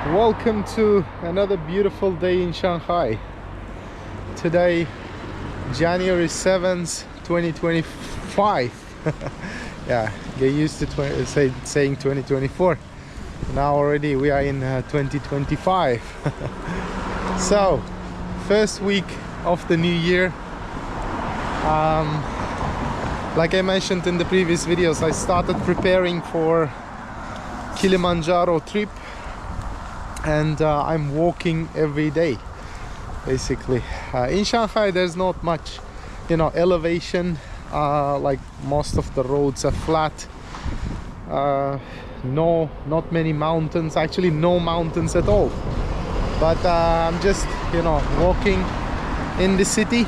Welcome to another beautiful day in Shanghai. Today, January 7th, 2025. Yeah, get used to saying 2024. Now already we are in 2025. So, first week of the new year. Like I mentioned in the previous videos, I started preparing for Kilimanjaro trip. And I'm walking every day, basically. In Shanghai, there's not much, elevation. Like most of the roads are flat. Not many mountains. Actually, no mountains at all. But I'm just, walking in the city.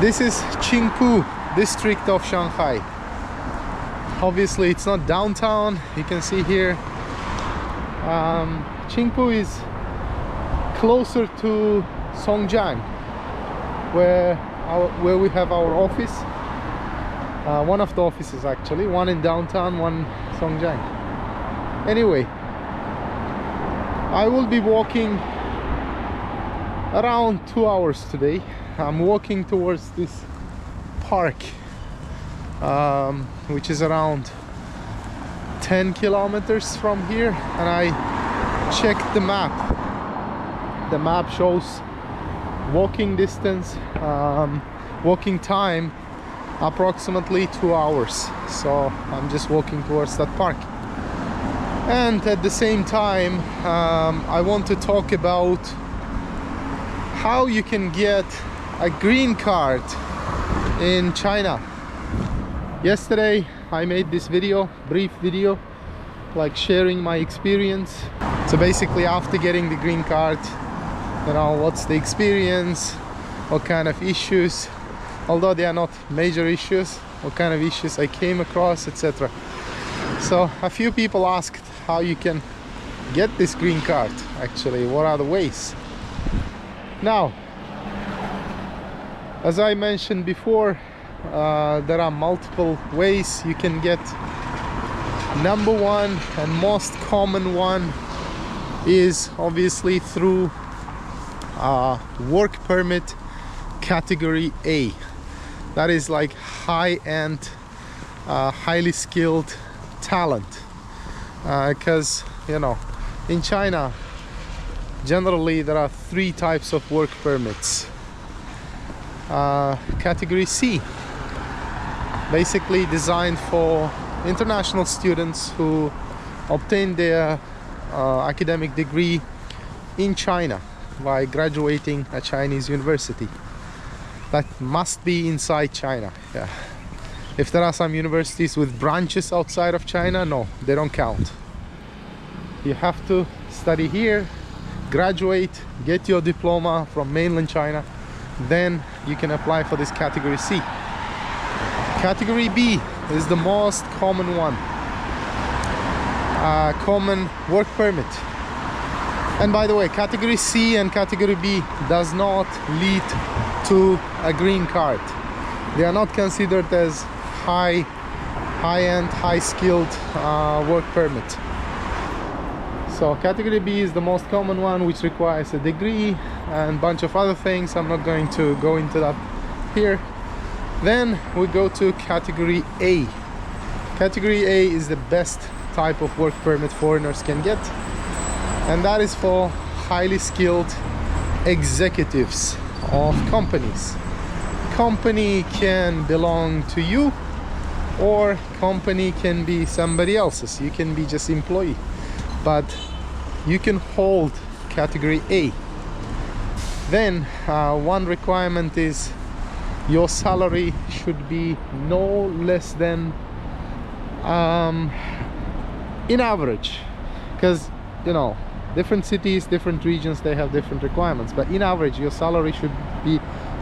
This is Qingpu district of Shanghai. Obviously, it's not downtown. You can see here. Qingpu is closer to Songjiang, where we have our office. One of the offices actually, one in downtown, one Songjiang. Anyway, I will be walking around 2 hours today. I'm walking towards this park, which is around 10 kilometers from here, and I checked the map. The map shows walking distance, walking time approximately 2 hours. So I'm just walking towards that park. And at the same time, I want to talk about how you can get a green card in China. Yesterday I made this video, brief video, like sharing my experience. So basically, after getting the green card, what's the experience, what kind of issues, although they are not major issues, what kind of issues I came across, etc. So a few people asked how you can get this green card, actually, what are the ways. Now, as I mentioned before, there are multiple ways you can get. Number one and most common one is obviously through work permit category A. That is like high-end, highly skilled talent. Because in China, generally there are 3 types of work permits. Category C, basically designed for international students who obtain their academic degree in China by graduating a Chinese university. That must be inside China. Yeah. If there are some universities with branches outside of China, no, they don't count. You have to study here, graduate, get your diploma from mainland China, then you can apply for this category C. Category B is the most common one, common work permit. And by the way, category C and category B does not lead to a green card. They are not considered as high-end, high-skilled work permit. So category B is the most common one, which requires a degree and a bunch of other things. I'm not going to go into that here. Then we go to category A. Category A is the best type of work permit foreigners can get, and that is for highly skilled executives of companies. Company can belong to you, or company can be somebody else's. You can be just employee, but you can hold category A. Then one requirement is your salary should be no less than in average, because different cities, different regions, they have different requirements, but in average your salary should be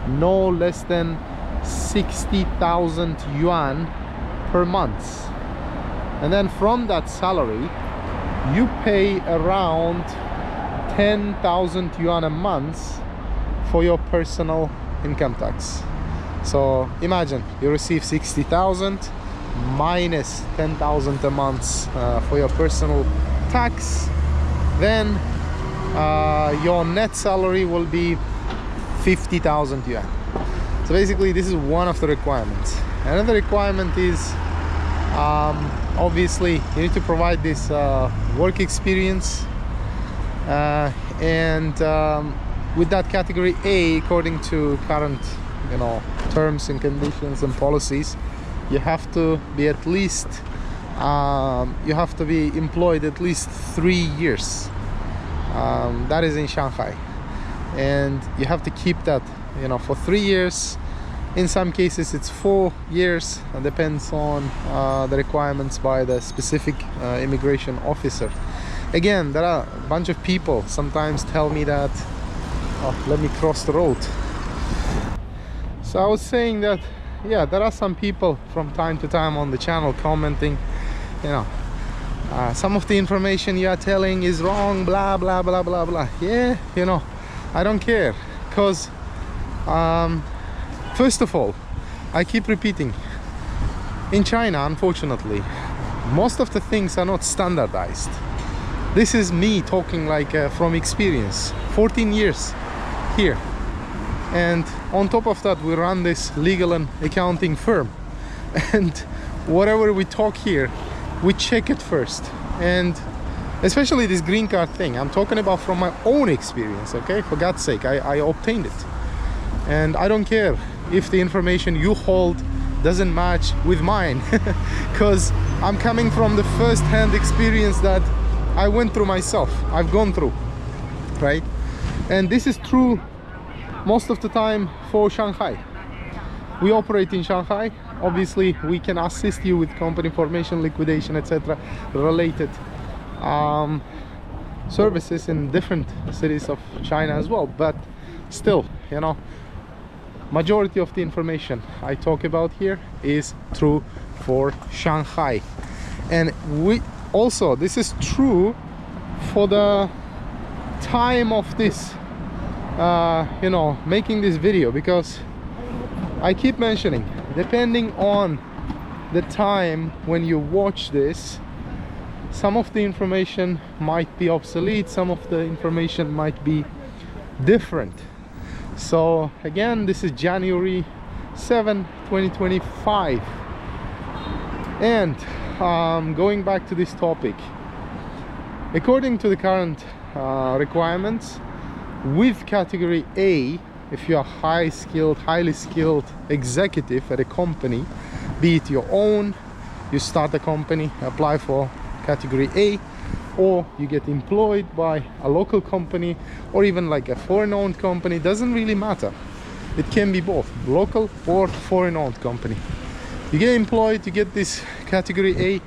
no less than 60,000 yuan per month. And then from that salary you pay around 10,000 yuan a month for your personal income tax. So imagine you receive 60,000 minus 10,000 a month for your personal tax. then your net salary will be 50,000 yuan. So basically this is one of the requirements. Another requirement is obviously you need to provide this work experience, and with that category A, according to current terms and conditions and policies, you have to be at least you have to be employed at least 3 years. That is in Shanghai, and you have to keep that for 3 years. In some cases it's 4 years. It depends on the requirements by the specific immigration officer. Again, there are a bunch of people sometimes tell me that, oh, let me cross the road. So I was saying that, yeah, there are some people from time to time on the channel commenting, some of the information you are telling is wrong, blah blah blah blah blah. Yeah, I don't care, because first of all, I keep repeating, in China, unfortunately, most of the things are not standardized. This is me talking like from experience, 14 years here, and on top of that we run this legal and accounting firm, and whatever we talk here, we check it first. And especially this green card thing, I'm talking about from my own experience, okay? For God's sake, I obtained it, and I don't care if the information you hold doesn't match with mine, because I'm coming from the first-hand experience that I went through myself, I've gone through, right? And this is true most of the time for Shanghai. We operate in Shanghai. Obviously we can assist you with company formation, liquidation, etc., related services in different cities of China as well, but still, majority of the information I talk about here is true for Shanghai. And also this is true for the time of this making this video, because I keep mentioning, depending on the time when you watch this, some of the information might be obsolete, some of the information might be different. So again, this is January 7, 2025, and going back to this topic, according to the current requirements, with category A, if you are highly skilled executive at a company, be it your own, you start a company, apply for category A, or you get employed by a local company, or even like a foreign-owned company, doesn't really matter. It can be both, local or foreign-owned company. You get employed, you get this category A,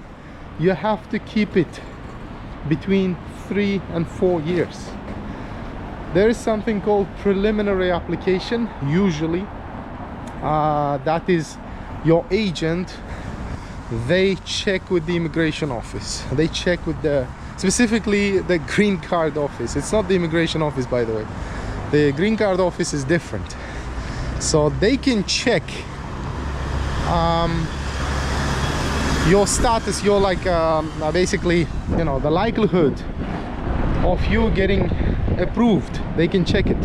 you have to keep it between 3 and 4 years. There is something called preliminary application. Usually that is your agent, they check with the immigration office, they check with specifically the green card office. It's not the immigration office, by the way. The green card office is different, so they can check your status, your basically the likelihood of you getting approved. They can check it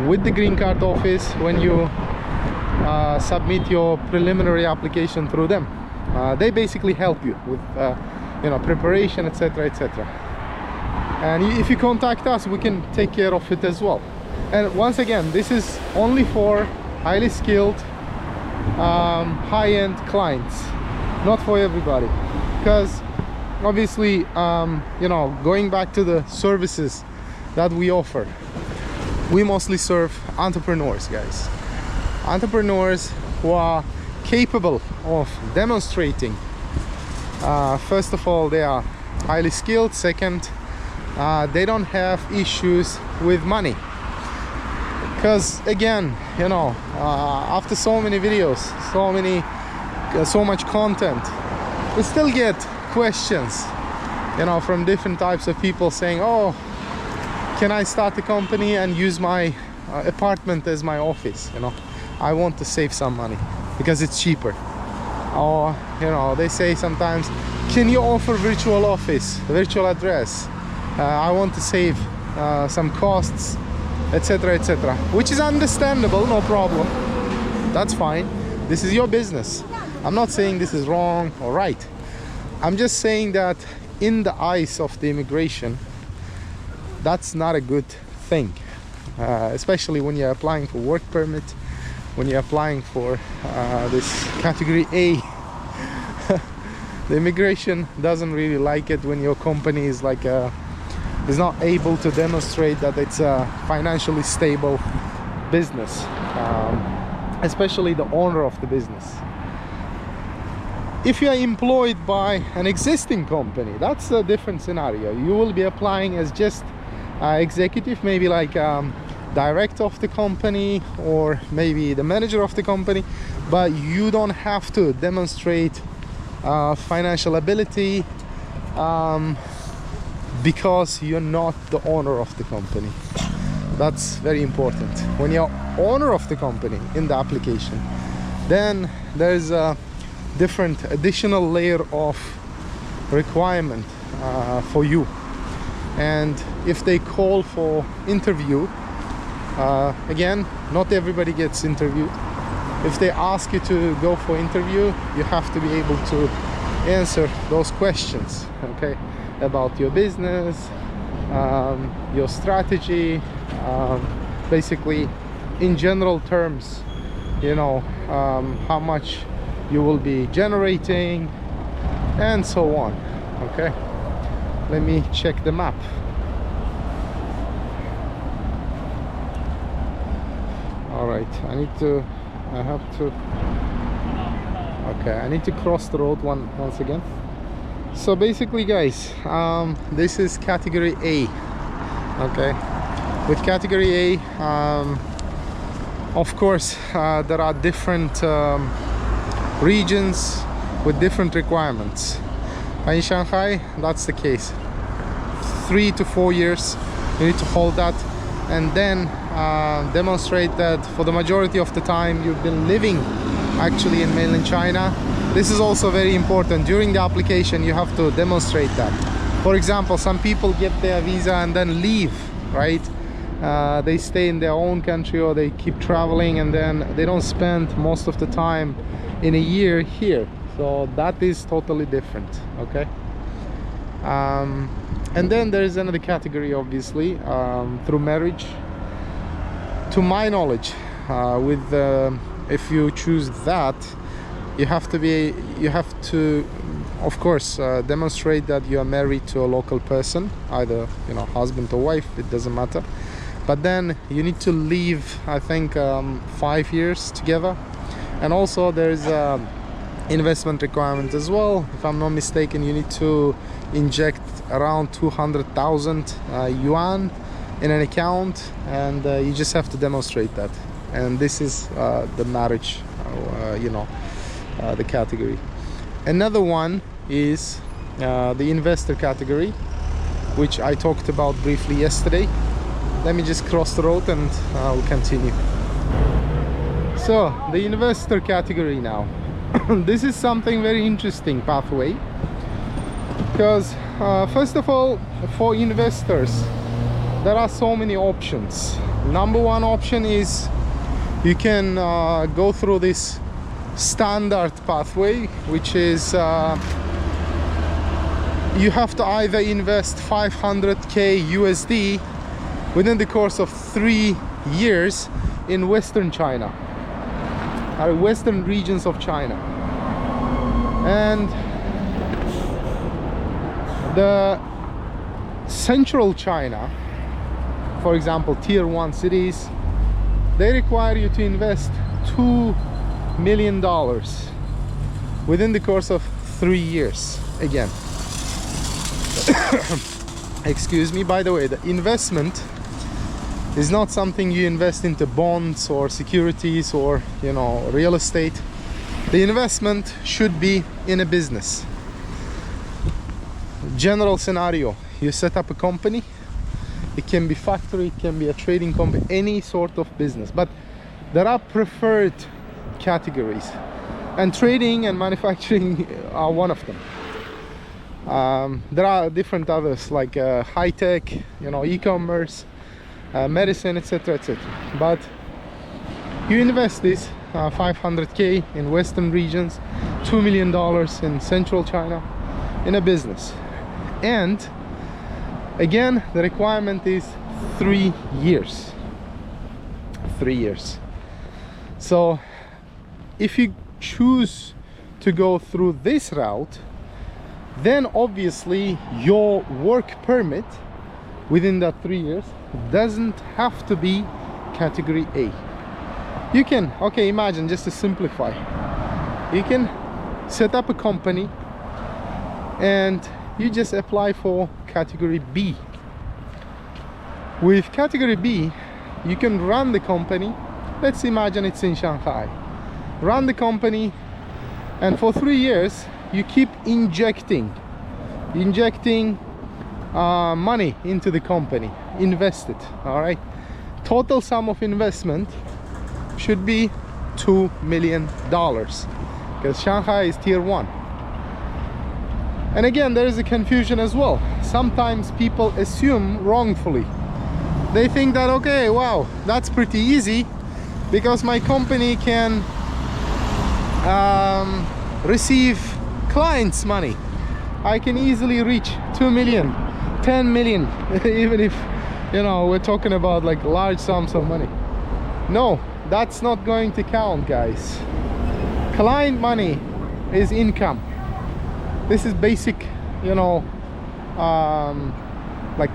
with the green card office when you submit your preliminary application through them. They basically help you with preparation, etc., etc. And if you contact us, we can take care of it as well. And once again, this is only for highly skilled high-end clients, not for everybody, because obviously going back to the services that we offer, we mostly serve entrepreneurs, guys. Entrepreneurs who are capable of demonstrating, first of all, they are highly skilled. Second, they don't have issues with money, because again, after so many videos, so much content, we still get questions from different types of people saying, oh, can I start a company and use my apartment as my office? I want to save some money because it's cheaper. Or they say sometimes, can you offer virtual office, virtual address? I want to save some costs, etc., etc., which is understandable, no problem. That's fine. This is your business. I'm not saying this is wrong or right. I'm just saying that in the eyes of the immigration, that's not a good thing, especially when you're applying for work permit, when you're applying for this category A. The immigration doesn't really like it when your company is like is not able to demonstrate that it's a financially stable business, especially the owner of the business. If you are employed by an existing company, that's a different scenario. You will be applying as just executive, maybe like director of the company or maybe the manager of the company, but you don't have to demonstrate financial ability because you're not the owner of the company. That's very important. When you're owner of the company in the application, then there's a different additional layer of requirement for you. And if they call for interview, again, not everybody gets interviewed. If they ask you to go for interview, you have to be able to answer those questions, okay, about your business, your strategy, basically in general terms, you know, how much you will be generating and so on. Okay, let me check the map. All right, I need to cross the road once again. So basically, guys, this is category A. Okay, with category A, of course, there are different regions with different requirements. In Shanghai, that's the case. 3 to 4 years you need to hold that, and then demonstrate that for the majority of the time you've been living actually in mainland China. This is also very important. During the application you have to demonstrate that. For example, some people get their visa and then leave, right? They stay in their own country or they keep traveling and then they don't spend most of the time in a year here. So that is totally different, okay? And then there is another category, obviously, through marriage. To my knowledge, if you choose that, you have to of course demonstrate that you are married to a local person, either, you know, husband or wife, it doesn't matter. But then you need to live, I think, 5 years together. And also there's investment requirement as well. If I'm not mistaken, you need to inject around 200,000 yuan in an account, and you just have to demonstrate that. And this is the marriage, you know, the category. Another one is the investor category, which I talked about briefly yesterday. Let me just cross the road and we'll continue. So the investor category now. This is something very interesting pathway, because first of all, for investors there are so many options. Number one option is you can go through this standard pathway, which is you have to either invest 500k USD within the course of 3 years in Western China, or Western regions of China. And the central China, for example, tier 1 cities, they require you to invest $2 million within the course of 3 years again. Excuse me. By the way, the investment is not something you invest into bonds or securities or, you know, real estate. The investment should be in a business. General scenario, you set up a company. It can be factory, it can be a trading company, any sort of business. But there are preferred categories, and trading and manufacturing are one of them. There are different others like high tech, you know, e-commerce, medicine, etc., etc. But you invest this 500k in Western regions, $2 million in Central China in a business. And again, the requirement is 3 years. 3 years. So if you choose to go through this route, then obviously your work permit within that 3 years doesn't have to be category A. You can, okay, imagine, just to simplify, you can set up a company and you just apply for category B. With category B, you can run the company. Let's imagine it's in Shanghai. Run the company, and for 3 years you keep injecting money into the company. Invest it. All right, total sum of investment should be $2 million, because Shanghai is tier 1. And again, there is a confusion as well. Sometimes people assume wrongfully. They think that, okay, wow, that's pretty easy because my company can receive clients' money. I can easily reach 2 million, 10 million, even if, you know, we're talking about like large sums of money. No, that's not going to count, guys. Client money is income. This is basic, you know, like,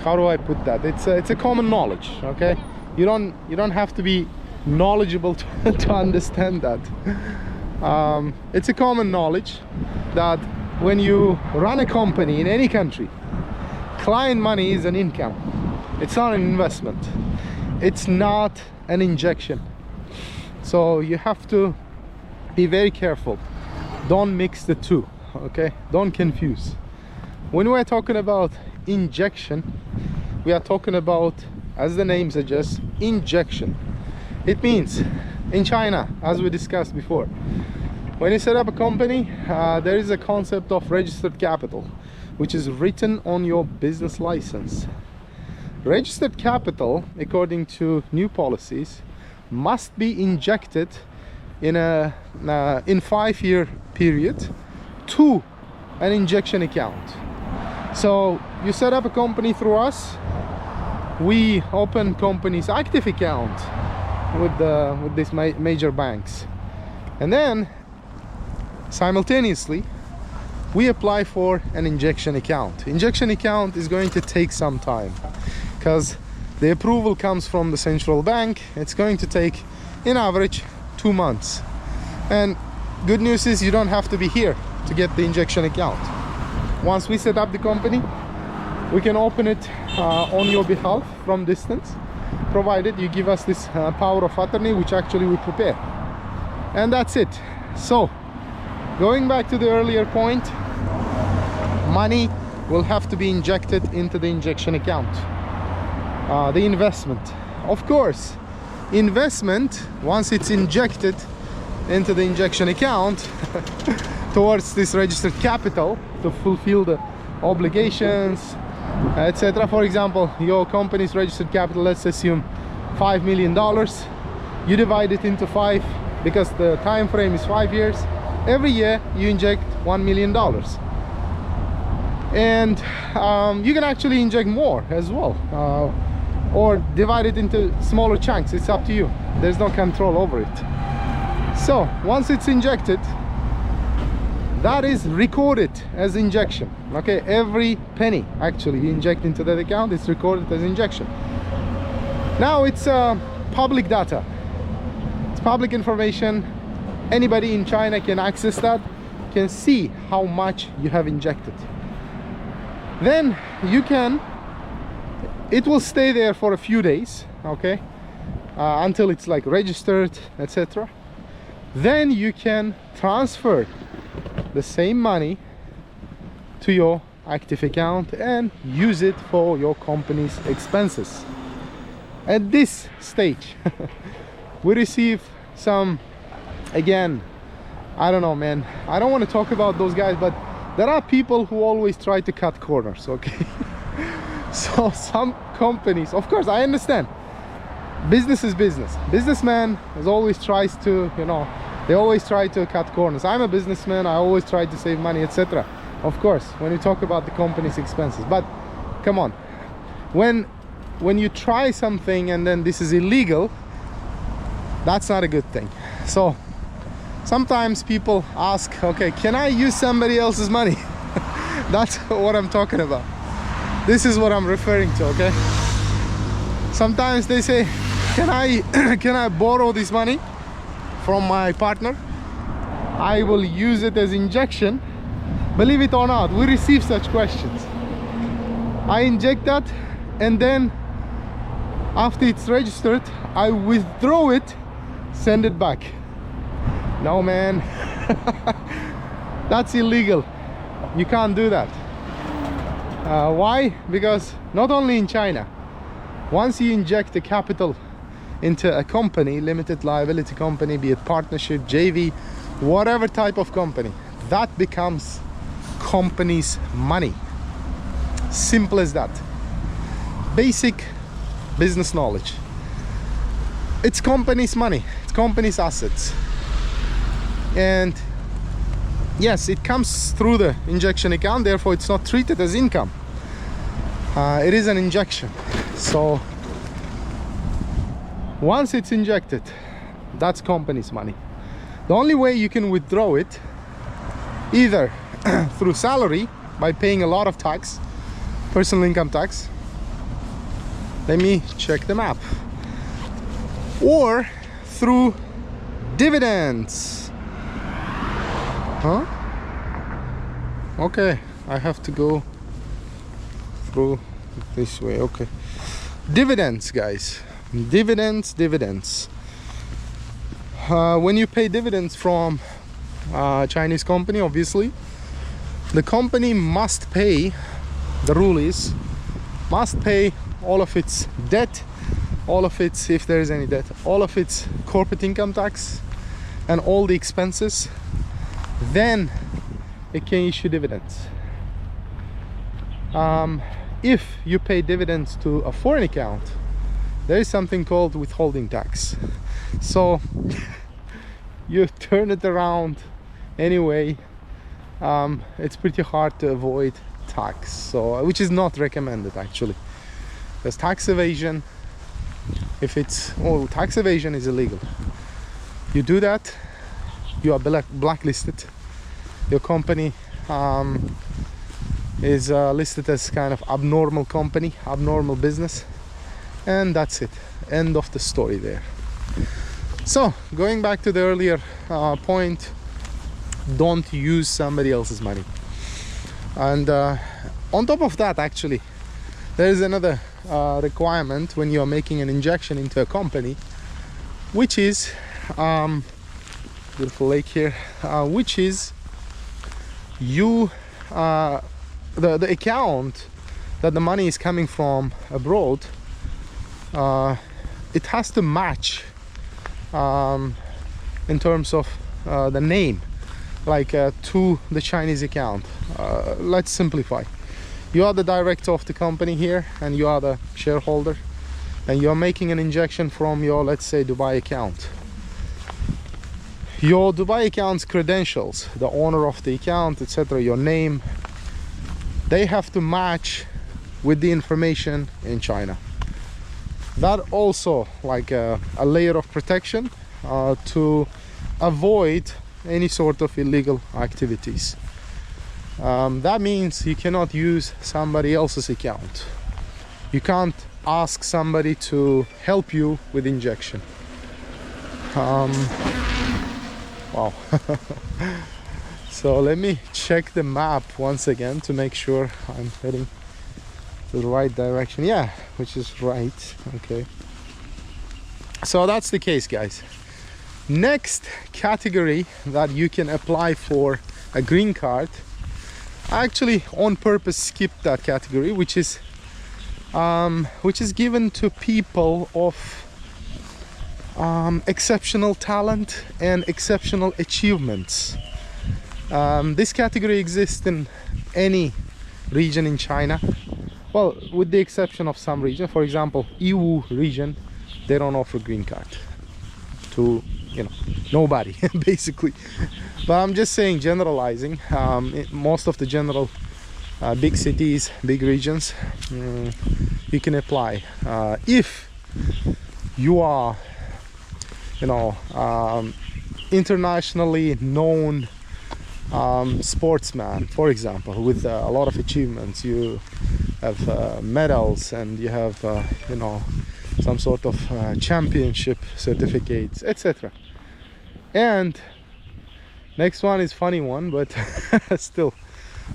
how do I put that? It's a common knowledge, okay? You don't have to be knowledgeable to understand that. It's a common knowledge that when you run a company in any country, client money is an income. It's not an investment. It's not an injection. So you have to be very careful. Don't mix the two, okay? Don't confuse. When we're talking about injection, we are talking about, as the name suggests, injection. It means in China, as we discussed before, when you set up a company, there is a concept of registered capital, which is written on your business license. Registered capital, according to new policies, must be injected in a 5-year period to an injection account. So you set up a company through us, we open company's active account with these major banks, and then simultaneously we apply for an injection account. Injection account is going to take some time because the approval comes from the central bank. It's going to take, in average, 2 months. And good news is you don't have to be here to get the injection account. Once we set up the company, we can open it on your behalf from distance, provided you give us this power of attorney, which actually we prepare. And that's it. So, going back to the earlier point, money will have to be injected into the injection account. The investment. Of course, investment, once it's injected into the injection account towards this registered capital to fulfill the obligations, etc. For example, your company's registered capital, let's assume $5 million. You divide it into 5 because the time frame is 5 years. Every year you inject $1 million. And you can actually inject more as well, or divide it into smaller chunks. It's up to you. There's no control over it. So once it's injected, that is recorded as injection. Okay, every penny actually you inject into that account, it's recorded as injection. Now it's public data. It's public information. Anybody in China can access that, can see how much you have injected. Then you can, it will stay there for a few days, okay, until it's like registered, etc. Then you can transfer the same money to your active account and use it for your company's expenses. At this stage we receive some, again, I don't know, man, I don't want to talk about those guys, but there are people who always try to cut corners, okay? So some companies, of course, I understand. Business is business. Businessman is always tries to, you know, they always try to cut corners. I'm a businessman, I always try to save money, etc. Of course, when you talk about the company's expenses. But come on, when you try something and then this is illegal, that's not a good thing. So sometimes people ask, okay, can I use somebody else's money? That's what I'm talking about. This is what I'm referring to, okay? Sometimes they say, can I borrow this money from my partner? I will use it as injection. Believe it or not, we receive such questions. I inject that, and then after it's registered, I withdraw it, send it back. No, man. That's illegal. You can't do that. Why? Because not only in China, once you inject the capital into a company, limited liability company, be it partnership, JV, whatever type of company, that becomes company's money. Simple as that. Basic business knowledge. It's company's money, it's company's assets. And yes, it comes through the injection account, therefore it's not treated as income. It is an injection. So once it's injected, that's company's money. The only way you can withdraw it, either through salary by paying a lot of tax, personal income tax. Let me check the map. Or through dividends. Huh? Okay, I have to go through this way. Okay. Dividends, guys. Dividends. When you pay dividends from a Chinese company, obviously, the company must pay, the rule is, must pay all of its debt, all of its, if there is any debt, all of its corporate income tax and all the expenses. Then it can issue dividends. If you pay dividends to a foreign account, there is something called withholding tax. So you turn it around anyway. It's pretty hard to avoid tax, so which is not recommended actually, because tax evasion, if it's tax evasion is illegal. You do that, you are blacklisted. Your company is listed as kind of abnormal company, abnormal business, and that's it. End of the story there. So going back to the earlier point, don't use somebody else's money. And on top of that, actually, there is another requirement when you are making an injection into a company, which is beautiful lake here, which is you the account that the money is coming from abroad, it has to match in terms of the name, like to the Chinese account. Let's simplify. You are the director of the company here and you are the shareholder, and you are making an injection from your, let's say, Dubai account. Your Dubai account's credentials, the owner of the account, etc., your name, they have to match with the information in China. That also like a layer of protection to avoid any sort of illegal activities. That means you cannot use somebody else's account. You can't ask somebody to help you with injection. Wow. So let me check the map once again to make sure I'm heading to the right direction. Yeah, which is right. Okay. So that's the case, guys. Next category that you can apply for a green card, I actually on purpose skipped that category, which is given to people of exceptional talent and exceptional achievements. This category exists in any region in China, well, with the exception of some region. For example, EU region, they don't offer green card to, you know, nobody basically. But I'm just saying, generalizing, most of the general big cities, big regions, you can apply if you are, you know, internationally known sportsman, for example, with a lot of achievements. You have medals, and you have you know, some sort of championship certificates, etc. And next one is funny one, but still,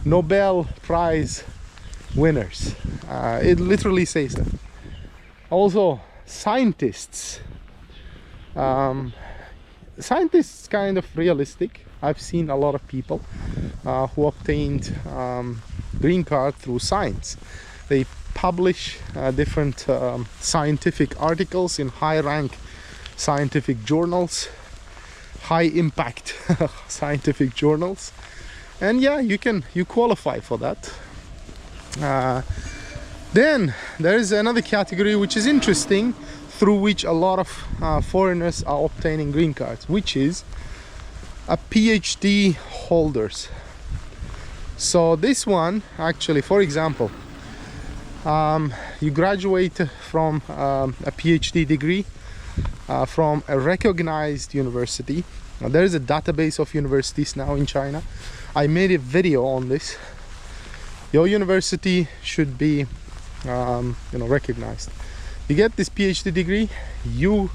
Nobel Prize winners. It literally says that. Also, scientists. Scientists kind of realistic. I've seen a lot of people who obtained green card through science. They publish different scientific articles in high rank scientific journals, high impact scientific journals, and yeah, you qualify for that. Then there is another category which is interesting, through which a lot of foreigners are obtaining green cards, which is a PhD holders. So this one, actually, for example, you graduate from a PhD degree from a recognized university. Now, there is a database of universities now in China. I made a video on this. Your university should be you know, recognized. You get this PhD degree, you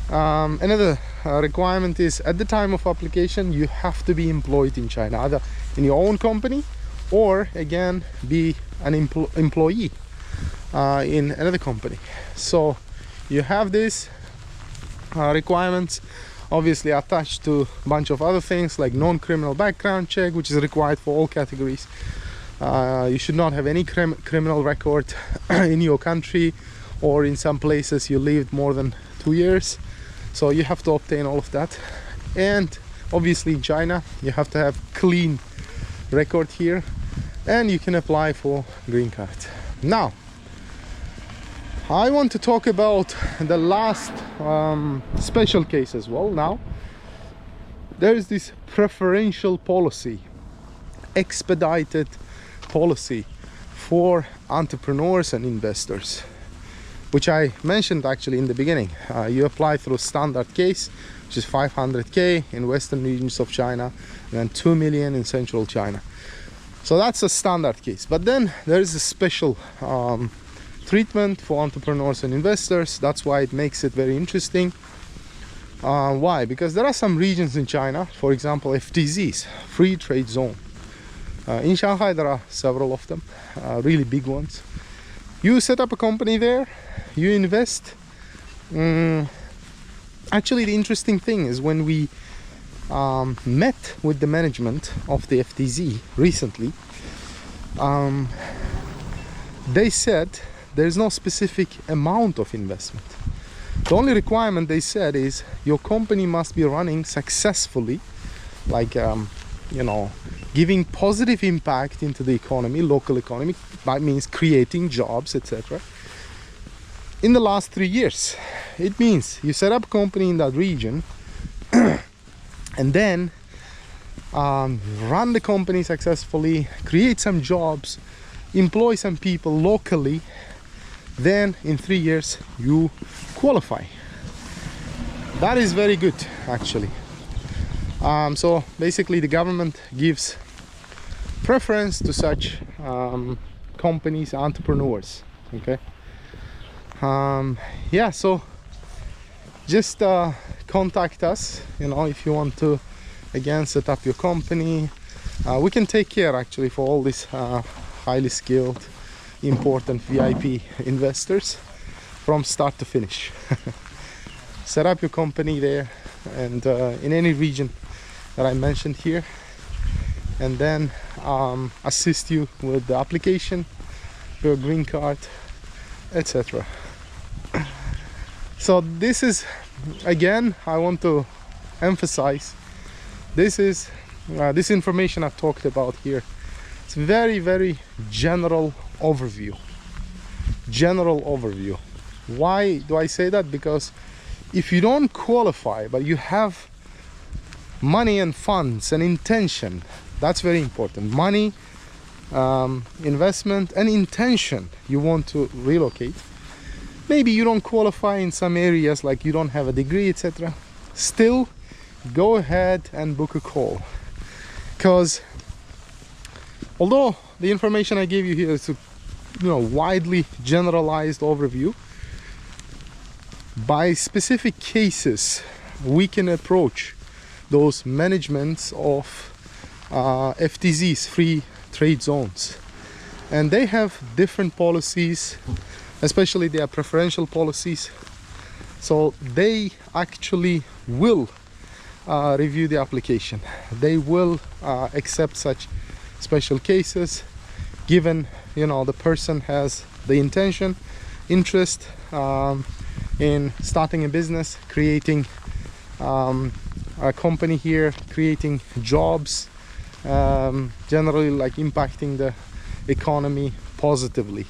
another requirement is, at the time of application, you have to be employed in China, either in your own company or again be an employee in another company. So you have this requirements, obviously attached to a bunch of other things like non-criminal background check, which is required for all categories. You should not have any criminal record in your country, or in some places you lived more than 2 years. So you have to obtain all of that. And obviously in China you have to have clean record here, and you can apply for green card. Now I want to talk about the last special case as well. Now there is this preferential policy, expedited policy for entrepreneurs and investors, which I mentioned actually in the beginning. You apply through standard case, which is 500k in western regions of China, and then 2 million in central China. So that's a standard case. But then there is a special treatment for entrepreneurs and investors. That's why it makes it very interesting. Why? Because there are some regions in China, for example, FTZs, free trade zone. In Shanghai there are several of them, really big ones. You set up a company there, you invest. Actually, the interesting thing is, when we met with the management of the FTZ recently, they said there's no specific amount of investment. The only requirement, they said, is your company must be running successfully, like you know, giving positive impact into the economy, local economy. That means creating jobs, etc. in the last 3 years. It means you set up a company in that region and then run the company successfully, create some jobs, employ some people locally, then in 3 years you qualify. That is very good, actually. So basically the government gives preference to such companies, entrepreneurs. Okay. Yeah, so just contact us, you know, if you want to again set up your company. We can take care actually for all these highly skilled, important VIP investors from start to finish. Set up your company there, and in any region that I mentioned here, and then assist you with the application for your green card, etc. So this is, again, I want to emphasize, this is this information I've talked about here, it's very general overview. Why do I say that? Because if you don't qualify but you have money and funds and intention, that's very important. Money, investment and intention, you want to relocate. Maybe you don't qualify in some areas, like you don't have a degree, etc. Still, go ahead and book a call, because although the information I gave you here is a widely generalized overview, by specific cases we can approach those managements of FTZs, free trade zones, and they have different policies, especially their preferential policies. So they actually will review the application. They will accept such special cases, given the person has the intention, interest in starting a business, creating a company here, creating jobs, generally like impacting the economy positively.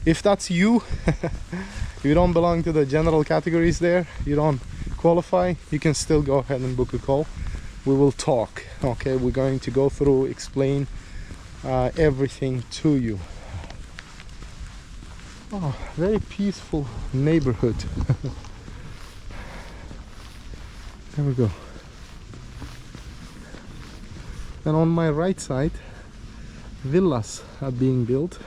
If that's you, you don't belong to the general categories there, you don't qualify, you can still go ahead and book a call. We will talk, okay? We're going to go through, explain everything to you. Oh, very peaceful neighborhood. There we go. And on my right side, villas are being built.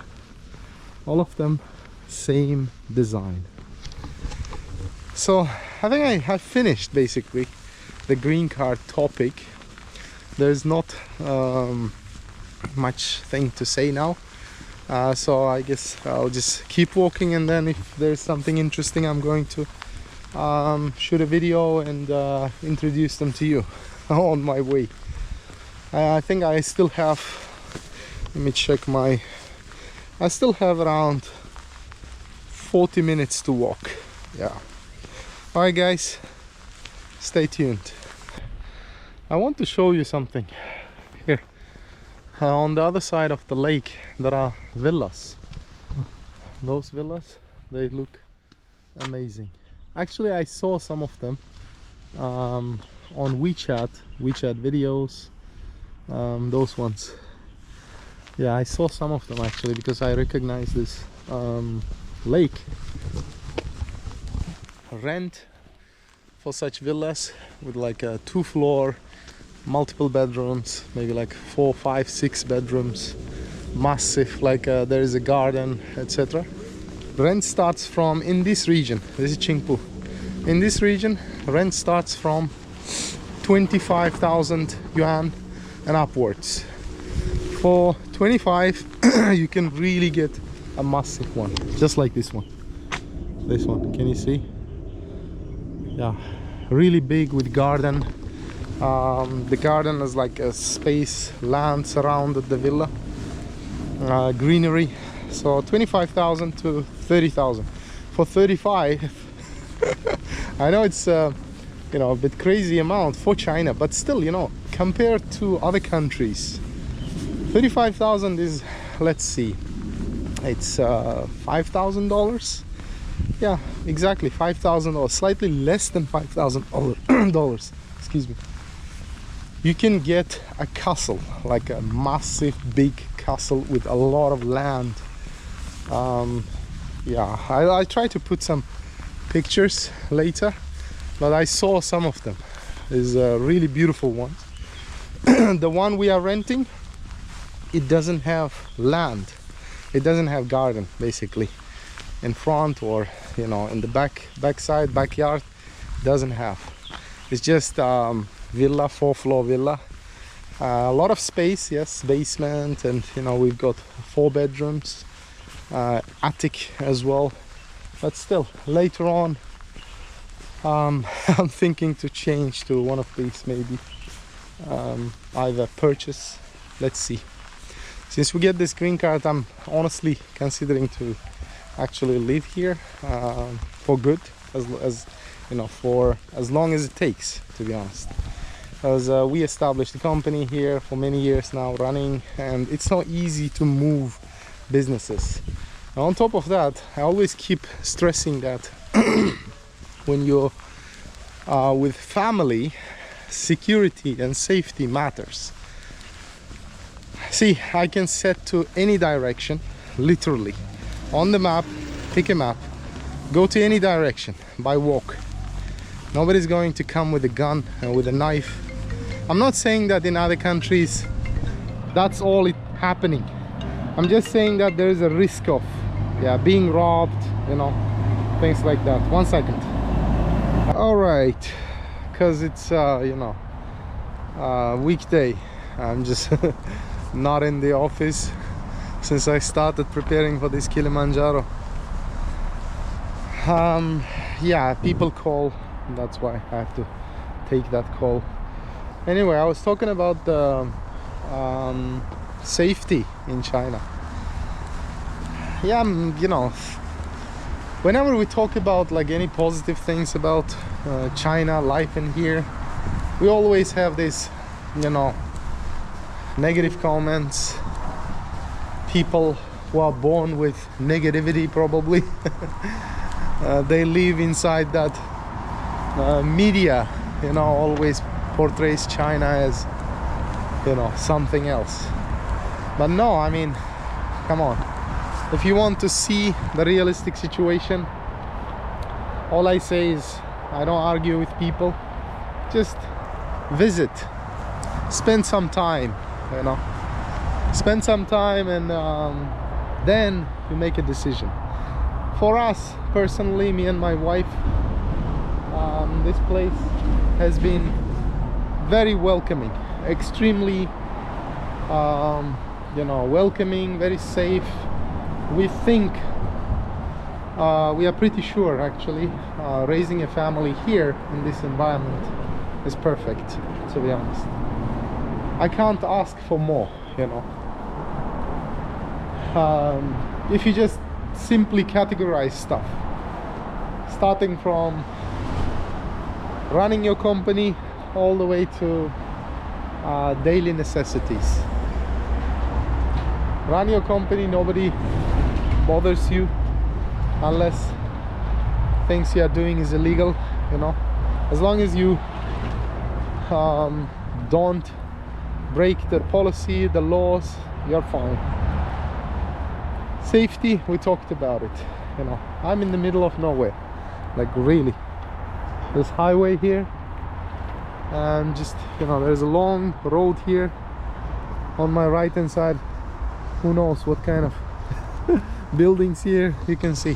All of them same design. So I think I have finished basically the green card topic. There's not much thing to say now. So I guess I'll just keep walking, and then if there's something interesting, I'm going to shoot a video and introduce them to you on my way. I think I still have, let me check I still have around 40 minutes to walk. Yeah. Alright guys, stay tuned. I want to show you something here. On the other side of the lake there are villas. Those villas, they look amazing. Actually I saw some of them on WeChat videos, those ones. Yeah, I saw some of them actually, because I recognize this lake. Rent for such villas with like a 2-floor, multiple bedrooms, maybe like 4, 5, 6 bedrooms, massive, like there is a garden, etc. Rent starts from, in this region, this is Qingpu, in this region rent starts from 25,000 yuan and upwards. For 25 you can really get a massive one, just like this one. This one, can you see? Yeah, really big with garden. The garden is like a space, land surrounded the villa, greenery. So 25,000 to 30,000. For 35 I know it's a bit crazy amount for China, but still, compared to other countries, 35,000 is, let's see, it's $5,000. Yeah, exactly, $5,000, slightly less than $5,000 excuse me. You can get a castle, like a massive big castle with a lot of land. Yeah, I try to put some pictures later, but I saw some of them. It's a really beautiful one. The one we are renting, it doesn't have land, it doesn't have garden basically in front, or in the backside, backyard, doesn't have. It's just villa, 4-floor villa, a lot of space, yes, basement, and we've got 4 bedrooms, attic as well. But still, later on I'm thinking to change to one of these, maybe either purchase, let's see. Since we get this green card, I'm honestly considering to actually live here for good, for as long as it takes, to be honest. As we established a company here for many years now running, and it's not easy to move businesses. And on top of that, I always keep stressing that when you're with family, security and safety matters. See, I can set to any direction, literally, on the map, pick a map, go to any direction by walk. Nobody's going to come with a gun and with a knife. I'm not saying that in other countries that's all happening. I'm just saying that there is a risk of being robbed, you know, things like that. 1 second. All right, because it's weekday. I'm just not in the office since I started preparing for this Kilimanjaro. Yeah, people call, that's why I have to take that call. Anyway, I was talking about the safety in China. Yeah, you know, whenever we talk about like any positive things about China, life in here, we always have this, you know, negative comments. People who are born with negativity probably. They live inside that media, you know, always portrays China as, you know, something else. But no, I mean, come on, if you want to see the realistic situation, all I say is I don't argue with people, just visit, spend some time, you know, spend some time, and then you make a decision. For us personally, me and my wife, this place has been very welcoming, extremely you know, welcoming, very safe. We think we are pretty sure actually raising a family here in this environment is perfect, to be honest. I can't ask for more, you know. If you just simply categorize stuff, starting from running your company all the way to daily necessities. Run your company, nobody bothers you unless things you are doing is illegal, you know. As long as you don't break the policy, the laws, you're fine. Safety, we talked about it, you know. I'm in the middle of nowhere, like really. This highway here, and just, you know, there's a long road here on my right hand side. Who knows what kind of buildings here you can see.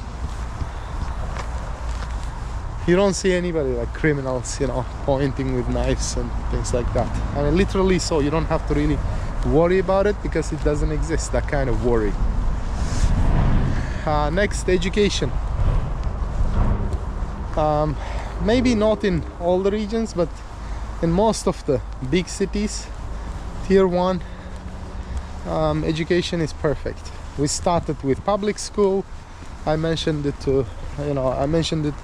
You don't see anybody like criminals, you know, pointing with knives and things like that. I mean, literally, so you don't have to really worry about it because it doesn't exist, that kind of worry. Next, education. Maybe not in all the regions, but in most of the big cities, tier 1, education is perfect. We started with public school. I mentioned it to, you know, I mentioned it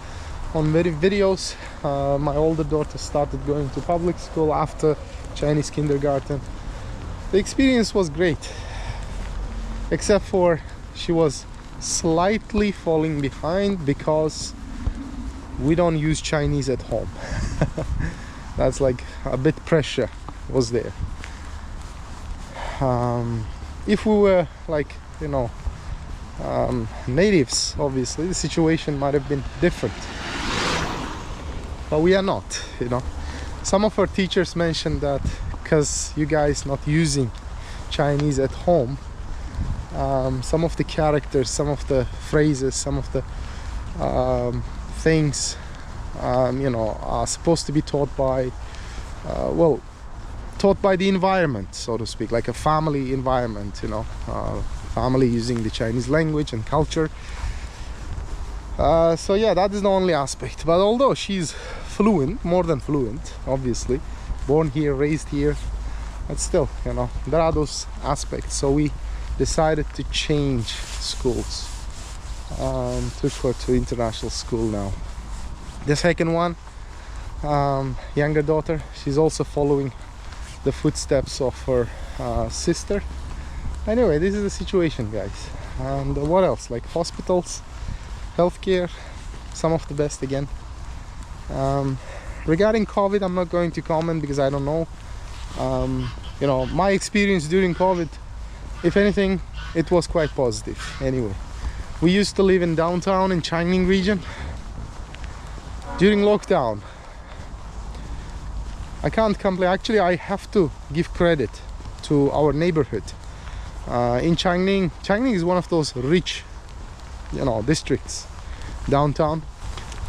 on many videos. My older daughter started going to public school after Chinese kindergarten. The experience was great, except for she was slightly falling behind because we don't use Chinese at home. That's like a bit pressure was there. If we were like, you know, natives, obviously the situation might have been different, but we are not, you know. Some of our teachers mentioned that because you guys not using Chinese at home, some of the characters, some of the phrases, some of the things, you know, are supposed to be taught by, well, taught by the environment, so to speak, like a family environment, you know, family using the Chinese language and culture. So yeah, that is the only aspect. But although she's fluent, more than fluent, obviously, born here, raised here, but still, you know, there are those aspects. So we decided to change schools. Took her to international school now. The second one, younger daughter. She's also following the footsteps of her sister. Anyway, this is the situation, guys. And what else? Like hospitals, healthcare, some of the best again. Regarding COVID, I'm not going to comment because I don't know. You know, my experience during COVID, if anything, it was quite positive. Anyway, we used to live in downtown in Qining region. During lockdown, I can't complain. Actually, I have to give credit to our neighborhood. In Qining is one of those rich, you know, districts downtown.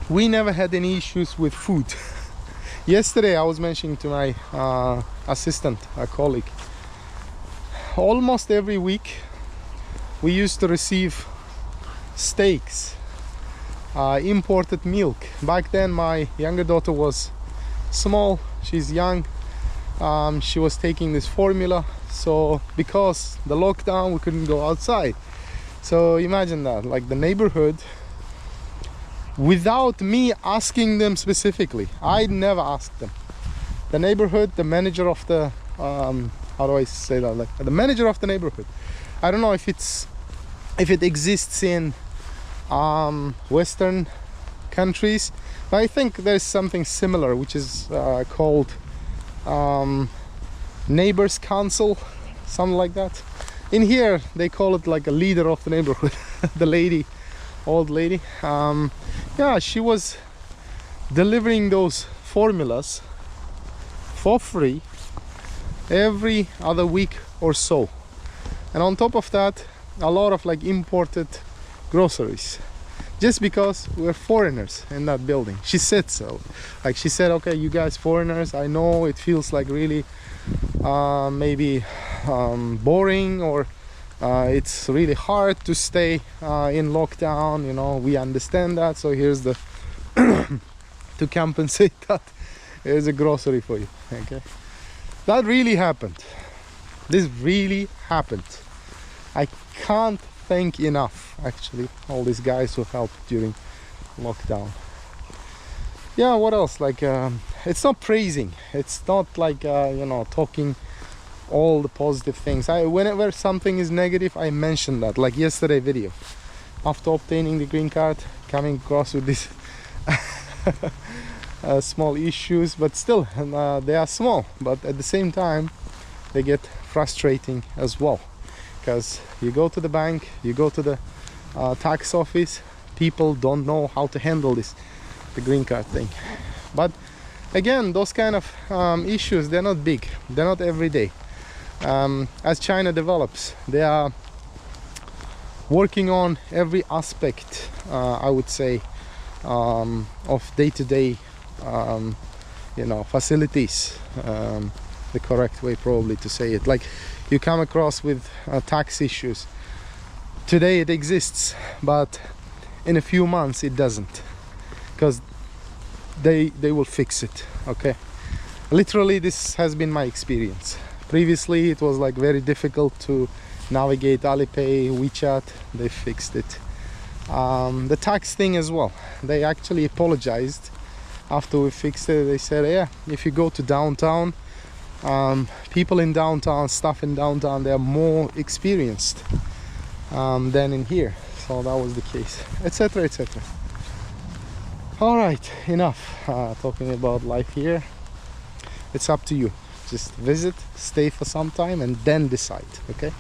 We never had any issues with food. Yesterday I was mentioning to my assistant, a colleague, almost every week we used to receive steaks, imported milk. Back then my younger daughter was small, she's young, she was taking this formula, so because the lockdown we couldn't go outside. So imagine that, like the neighborhood, without me asking them specifically, I never asked them. The neighborhood, the manager of the how do I say that? Like the manager of the neighborhood. I don't know if it exists in Western countries, but I think there's something similar, which is called neighbors council, something like that. In here, they call it like a leader of the neighborhood, the lady. Old lady, yeah, she was delivering those formulas for free every other week or so, and on top of that a lot of like imported groceries, just because we're foreigners in that building. She said so, like she said, okay, you guys foreigners, I know it feels like really maybe boring, or it's really hard to stay in lockdown, you know, we understand that, so here's the to compensate that, here's a grocery for you. Okay, that really happened. This really happened. I can't thank enough actually all these guys who helped during lockdown. Yeah, what else? Like it's not praising, it's not like you know, talking all the positive things. Whenever something is negative, I mention that, like yesterday video, after obtaining the green card, coming across with these small issues, but still they are small, but at the same time they get frustrating as well, because you go to the bank, you go to the tax office, people don't know how to handle this, the green card thing. But again, those kind of issues, they're not big, they're not every day. As China develops, they are working on every aspect, I would say, of day-to-day, you know, facilities, the correct way probably to say it. Like you come across with tax issues. Today it exists, but in a few months it doesn't, because they will fix it. Okay, literally this has been my experience. Previously it was like very difficult to navigate Alipay, WeChat. They fixed it. The tax thing as well, they actually apologized after we fixed it. They said, yeah, if you go to downtown, people in downtown, staff in downtown, they are more experienced than in here. So that was the case, etc, etc. All right, enough talking about life here. It's up to you. Just visit, stay for some time, and then decide. Okay.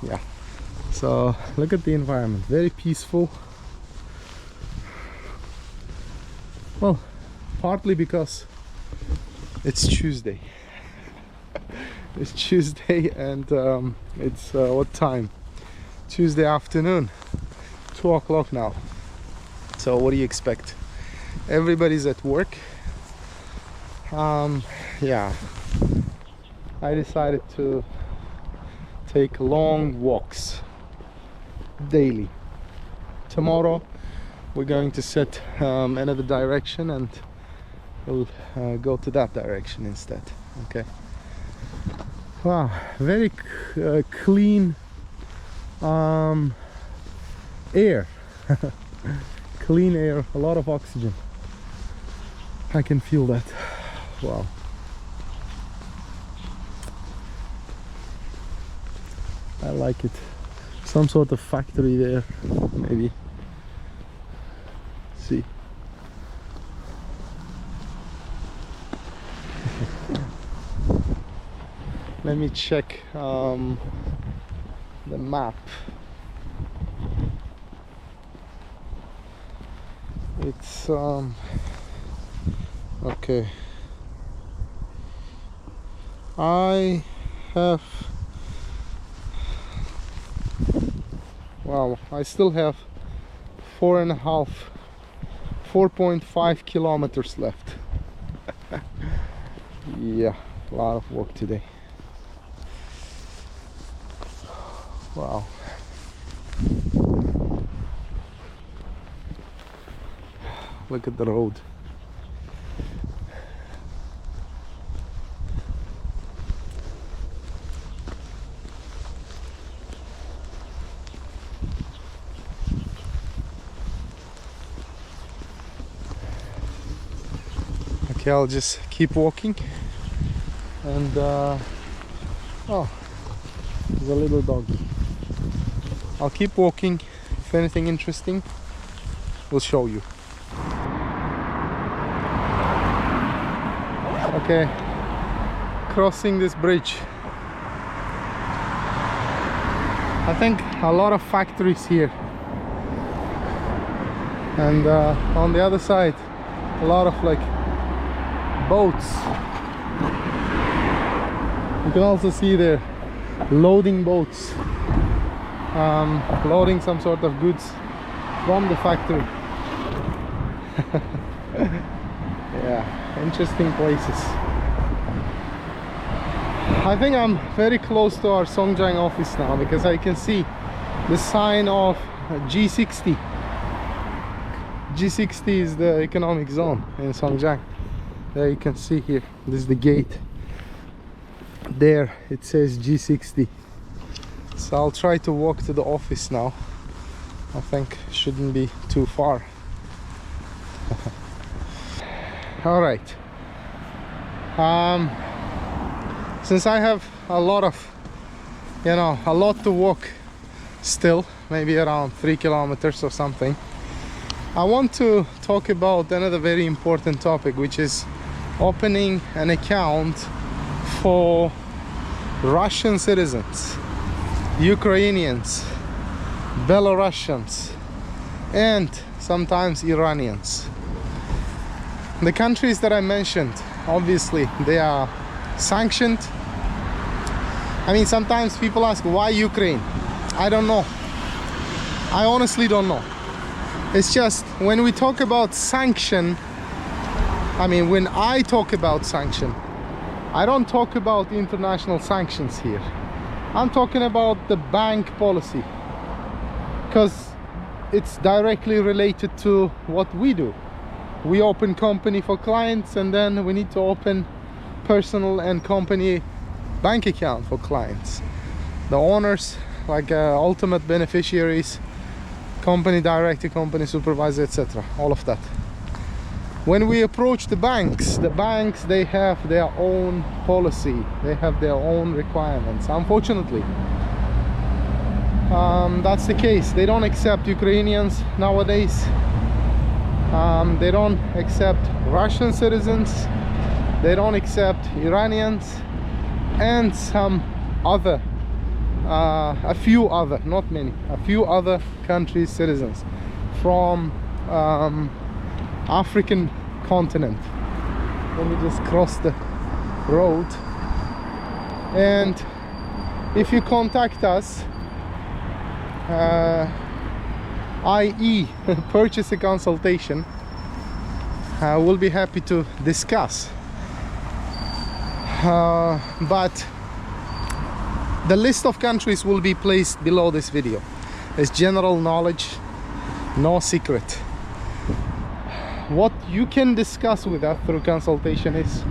Yeah, so look at the environment, very peaceful. Well, partly because it's Tuesday. It's Tuesday, and it's what time? Tuesday afternoon, 2 o'clock now. So what do you expect? Everybody's at work. Yeah, I decided to take long walks daily. Tomorrow we're going to set another direction, and we'll go to that direction instead. Okay. Wow, very clean air. Clean air, a lot of oxygen. I can feel that. Wow. I like it. Some sort of factory there, maybe. See. Let me check the map. It's okay. I have, wow, I still have 4.5 kilometers left. Yeah, a lot of work today. Wow. Look at the road. Okay, I'll just keep walking. And oh, there's a little doggy. I'll keep walking. If anything interesting, we'll show you. Okay, crossing this bridge. I think a lot of factories here, and on the other side a lot of like boats. You can also see there loading boats, loading some sort of goods from the factory. Yeah, interesting places. I think I'm very close to our Songjiang office now, because I can see the sign of G60. G60 is the economic zone in Songjiang. There you can see here, this is the gate. There it says G60. So I'll try to walk to the office now. I think shouldn't be too far. All right. Since I have a lot to walk still, maybe around 3 kilometers or something, I want to talk about another very important topic, which is opening an account for Russian citizens, Ukrainians, Belarusians, and sometimes Iranians. The countries that I mentioned, obviously they are sanctioned. I mean, sometimes people ask, why Ukraine? I don't know. I honestly don't know. It's just, when we talk about sanction, I mean, when I talk about sanction, I don't talk about international sanctions here. I'm talking about the bank policy, because it's directly related to what we do. We open company for clients, and then we need to open personal and company bank account for clients. The owners, like ultimate beneficiaries, company director, company supervisor, etc. All of that. When we approach the banks, they have their own policy. They have their own requirements. Unfortunately, that's the case. They don't accept Ukrainians nowadays. They don't accept Russian citizens. They don't accept Iranians, and some other, a few other, not many, a few other countries' citizens from African continent. Let me just cross the road. And if you contact us, i.e. purchase a consultation, we'll be happy to discuss. But the list of countries will be placed below this video. It's general knowledge, no secret. What you can discuss with us through consultation is,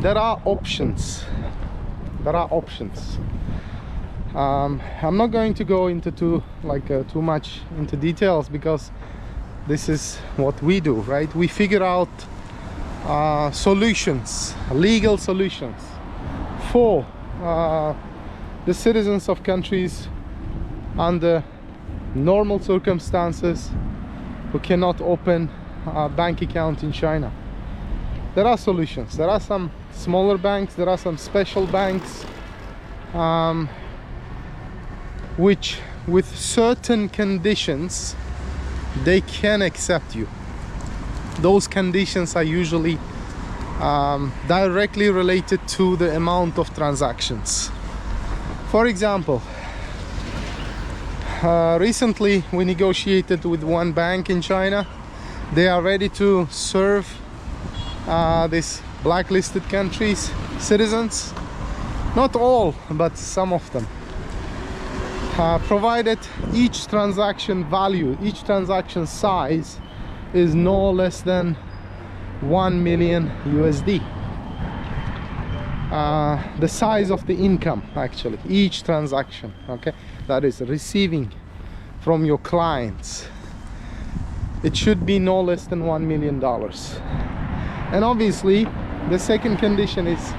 there are options. There are options. I'm not going to go into too much into details, because this is what we do, right? We figure out solutions, legal solutions for the citizens of countries under normal circumstances who cannot open a bank account in China. There are solutions. There are some smaller banks, there are some special banks which with certain conditions they can accept you. Those conditions are usually directly related to the amount of transactions. For example, recently we negotiated with one bank in China. They are ready to serve these blacklisted countries' citizens. Not all, but some of them. Provided each transaction value, each transaction size is no less than 1 million USD. The size of the income, actually, each transaction, okay, that is receiving from your clients, it should be no less than $1 million. And obviously the second condition is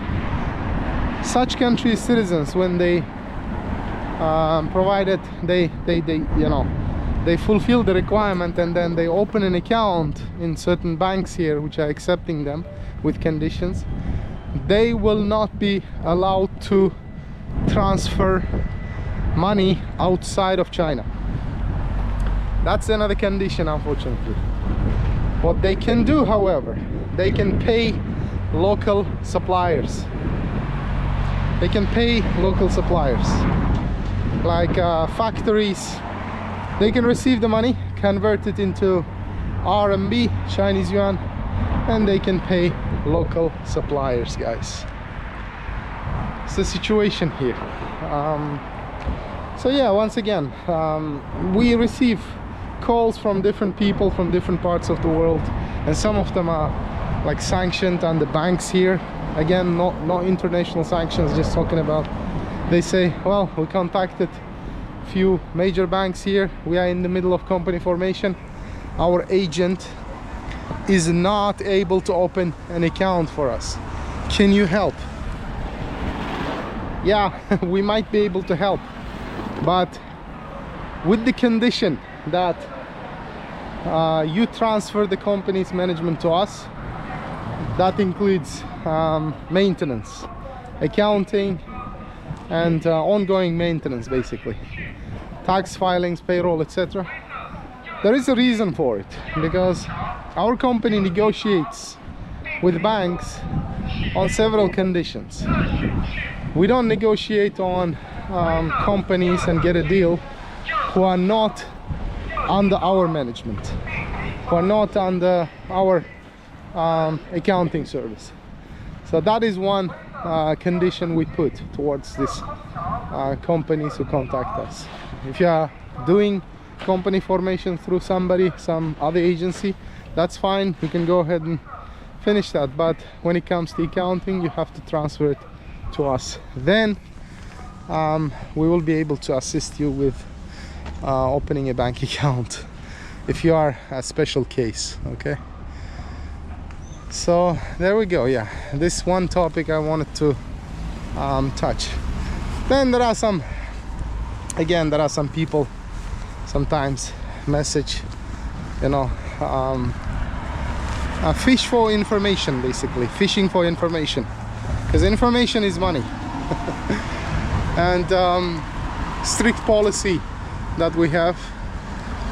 such countries' citizens, when they provided they fulfill the requirement and then they open an account in certain banks here which are accepting them with conditions, they will not be allowed to transfer money outside of China. That's another condition, unfortunately. What they can do, however, they can pay local suppliers. They can pay local suppliers like factories. They can receive the money, convert it into RMB, Chinese yuan, and they can pay local suppliers, guys. It's the situation here. So yeah, once again, we receive calls from different people from different parts of the world, and some of them are like sanctioned on the banks here. Again, no international sanctions, just talking about, they say, well, we contacted few major banks here, we are in the middle of company formation, our agent is not able to open an account for us, can you help? Yeah, we might be able to help, but with the condition that you transfer the company's management to us. That includes maintenance, accounting, and ongoing maintenance, basically tax filings, payroll, etc. There is a reason for it, because our company negotiates with banks on several conditions. We don't negotiate on companies and get a deal who are not under our management, who are not under our accounting service. So that is one condition we put towards these companies who contact us. If you are doing company formation through somebody, some other agency, that's fine, you can go ahead and finish that, but when it comes to accounting, you have to transfer it to us. Then we will be able to assist you with opening a bank account if you are a special case. Okay, so there we go. Yeah, this one topic I wanted to touch. Then there are some, again, there are some people sometimes message, you know, fish for information, basically fishing for information, because information is money. And strict policy that we have,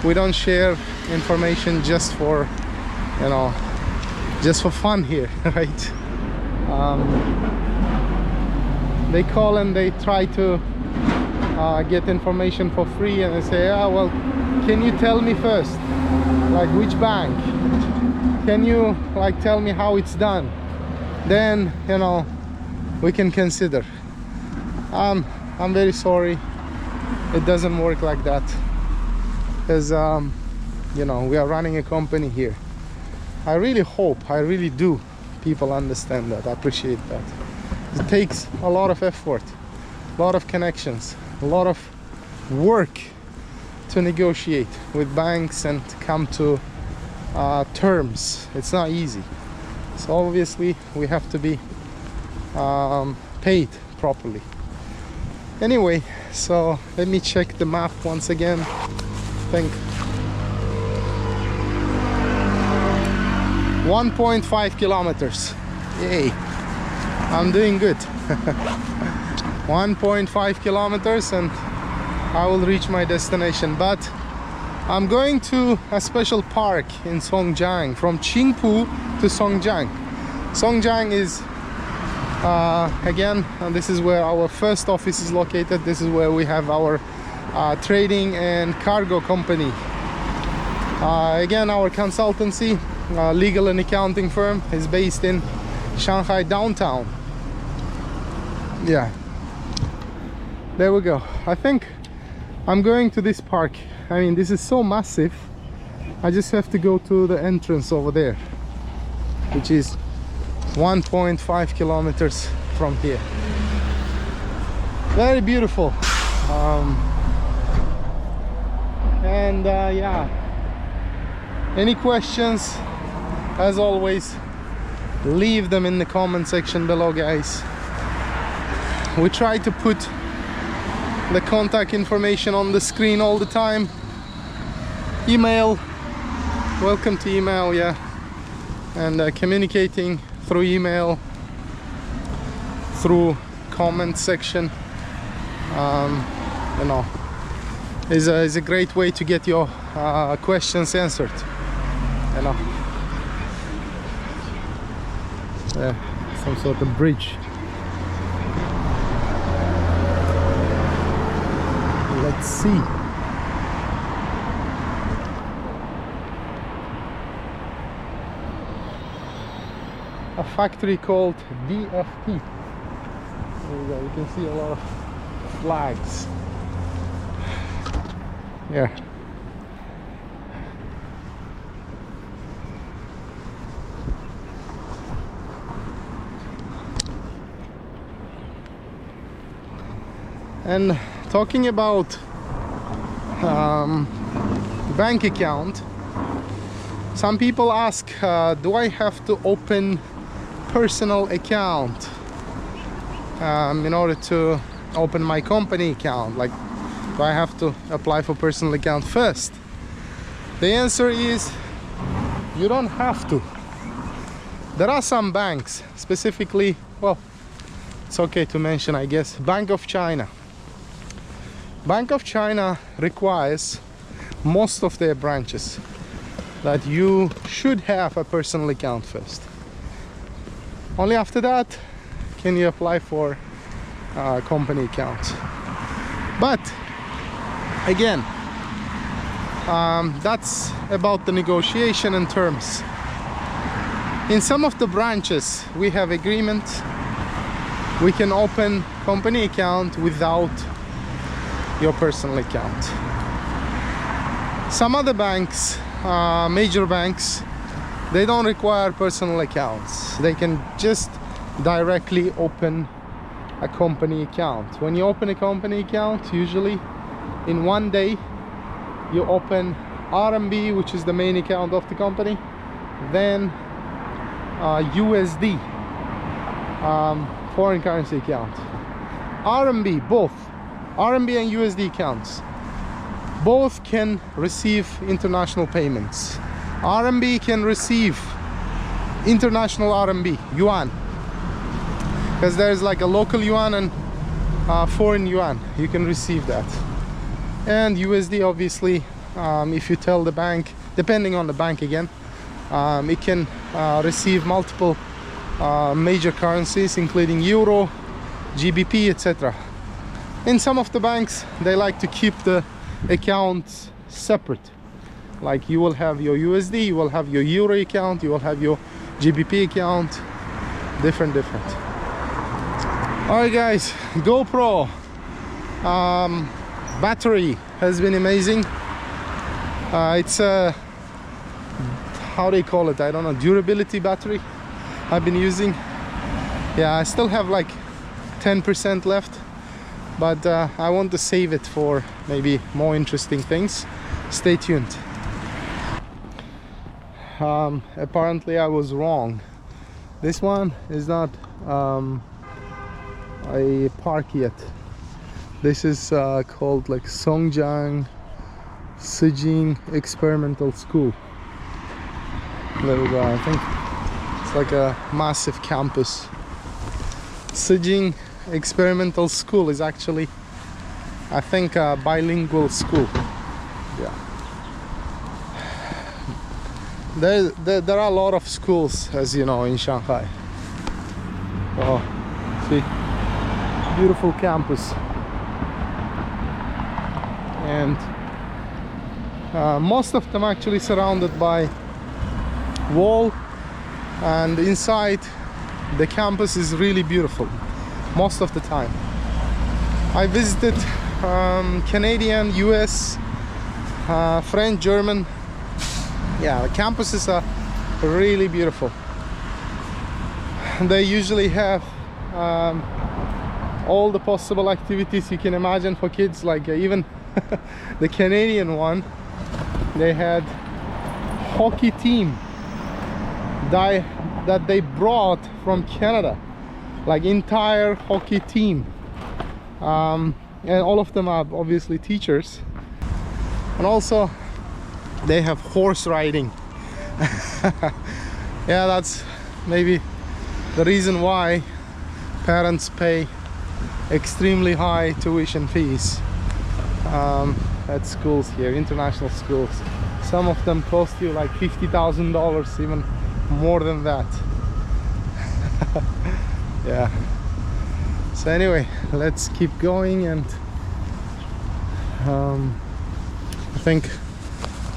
we don't share information just for, you know, just for fun here, right? They call and they try to get information for free, and they say, ah, well, can you tell me first, like, which bank? Can you like tell me how it's done? Then, you know, we can consider. I'm very sorry, it doesn't work like that, because you know, we are running a company here. I really hope, I really do, people understand that, appreciate that. It takes a lot of effort, a lot of connections, a lot of work to negotiate with banks and come to terms. It's not easy. so obviously we have to be paid properly. Anyway, so let me check the map once again. I think 1.5 kilometers. Yay, I'm doing good. 1.5 kilometers and I will reach my destination. But I'm going to a special park in Songjiang, from Qingpu to Songjiang. Songjiang is again, and this is where our first office is located. This is where we have our trading and cargo company. Again, our consultancy, legal and accounting firm, is based in Shanghai downtown. Yeah, there we go. I think I'm going to this park. I mean, this is so massive. I just have to go to the entrance over there, which is 1.5 kilometers from here. Very beautiful. Yeah, any questions, as always, leave them in the comment section below, guys. We try to put the contact information on the screen all the time. Email, welcome to email, yeah, and communicating through email, through comment section, you know, is a great way to get your questions answered, you know. Some sort of bridge. Let's see. A factory called DFT. There you go, you can see a lot of flags. Yeah. And talking about bank account, some people ask, do I have to open personal account in order to open my company account? Like, do I have to apply for personal account first? The answer is you don't have to. There are some banks, specifically, well, it's okay to mention, I guess, Bank of China. Bank of China requires most of their branches that you should have a personal account first. Only after that can you apply for a company account. But again, that's about the negotiation and terms. In some of the branches we have agreements. We can open company account without your personal account. Some other banks, major banks, they don't require personal accounts. They can just directly open a company account. When you open a company account, usually in one day you open RMB, which is the main account of the company, then USD, foreign currency account. RMB, both RMB and USD accounts, both can receive international payments. RMB can receive international RMB, yuan, because there's like a local yuan and foreign yuan. You can receive that. And USD, obviously, if you tell the bank, depending on the bank again, it can receive multiple major currencies, including euro, GBP, etc. In some of the banks, they like to keep the accounts separate. Like, you will have your USD, you will have your euro account, you will have your GBP account, different. Alright guys, GoPro battery has been amazing. It's a, how they call it, I don't know, durability battery I've been using. Yeah, I still have like 10% left, but I want to save it for maybe more interesting things. Stay tuned. Apparently I was wrong. This one is not a park yet. This is called like Songjiang Sijing Experimental School. There we go. I think it's like a massive campus. Sijing Experimental School is actually, I think, a bilingual school. Yeah. There are a lot of schools, as you know, in Shanghai. Oh, see, beautiful campus. And most of them actually surrounded by wall, and inside the campus is really beautiful most of the time. I visited Canadian, US, French, German. Yeah, the campuses are really beautiful. They usually have all the possible activities you can imagine for kids, like even the Canadian one, they had hockey team that they brought from Canada, like entire hockey team, and all of them are obviously teachers. And also they have horse riding. Yeah, that's maybe the reason why parents pay extremely high tuition fees at schools here, international schools. Some of them cost you like $50,000, even more than that. Yeah. So anyway, let's keep going, and I think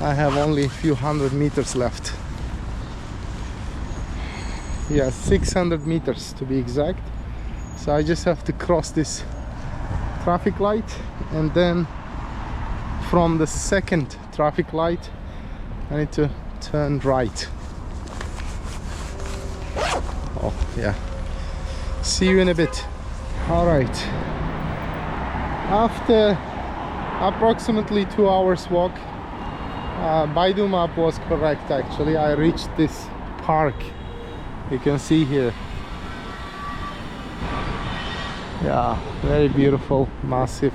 I have only a few hundred meters left. Yeah, 600 meters to be exact. So I just have to cross this traffic light, and then from the second traffic light I need to turn right. Oh yeah, see you in a bit. All right, after approximately 2 hours walk, Baidu map was correct actually. I reached this park you can see here. Yeah, very beautiful, massive.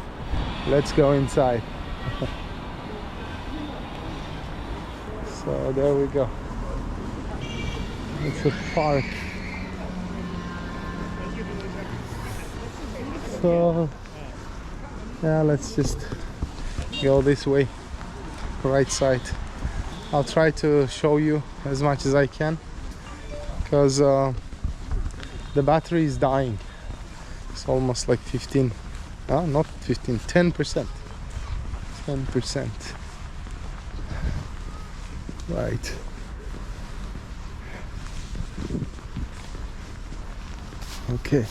Let's go inside. So there we go. It's a park. So yeah, let's just go this way, right side. I'll try to show you as much as I can, because the battery is dying. It's almost like 15, not 15, 10%. 10%. Right. Okay.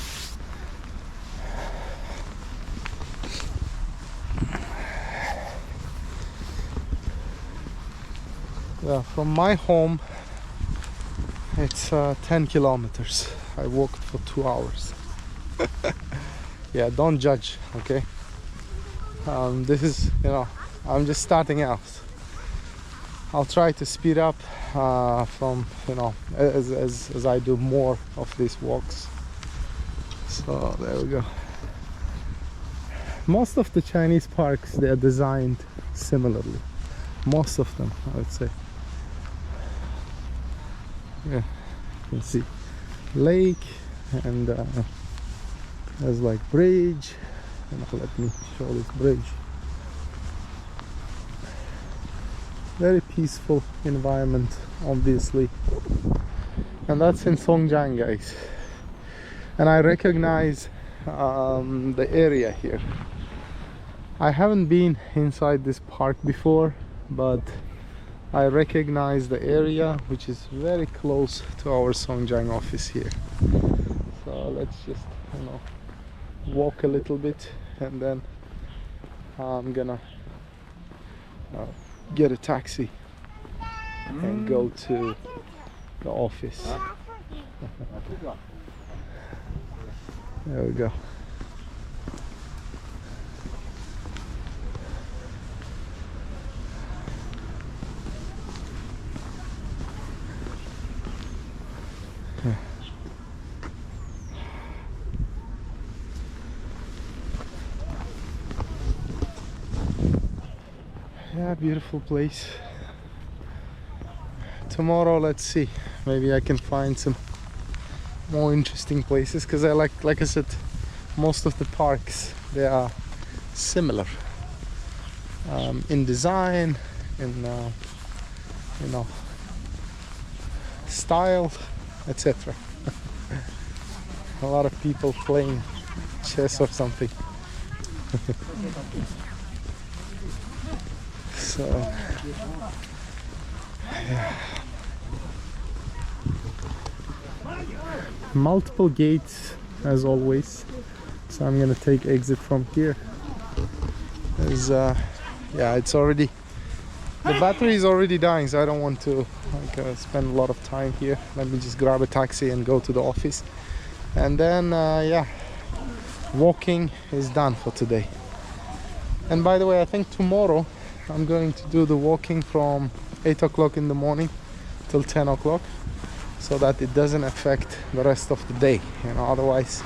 Yeah, from my home it's 10 kilometers. I walked for 2 hours. Yeah, don't judge, okay? This is, you know, I'm just starting out. I'll try to speed up from, you know, as I do more of these walks. So there we go. Most of the Chinese parks, they are designed similarly. Most of them, I would say. Yeah, you can see lake, and there's like bridge. Let me show this bridge. Very peaceful environment, obviously. And that's in Songjiang, guys. And I recognize the area here. I haven't been inside this park before, but I recognize the area, which is very close to our Songjiang office here. So let's just, you know, walk a little bit, and then I'm gonna get a taxi and go to the office. There we go. Yeah, beautiful place. Tomorrow, let's see, maybe I can find some more interesting places, because I like I said, most of the parks, they are similar in design, in you know, style, etc. A lot of people playing chess or something. So yeah. Multiple gates as always, so I'm gonna take exit from here. There's yeah, it's already, the battery is already dying, so I don't want to spend a lot of time here. Let me just grab a taxi and go to the office, and then yeah, walking is done for today. And by the way, I think tomorrow I'm going to do the walking from 8 o'clock in the morning till 10 o'clock, so that it doesn't affect the rest of the day, you know. Otherwise,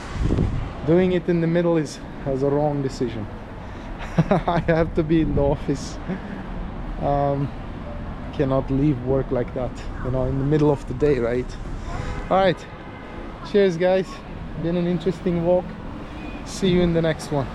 doing it in the middle is a wrong decision. I have to be in the office. Cannot leave work like that, you know, in the middle of the day, right? All right, cheers guys, been an interesting walk. See you in the next one.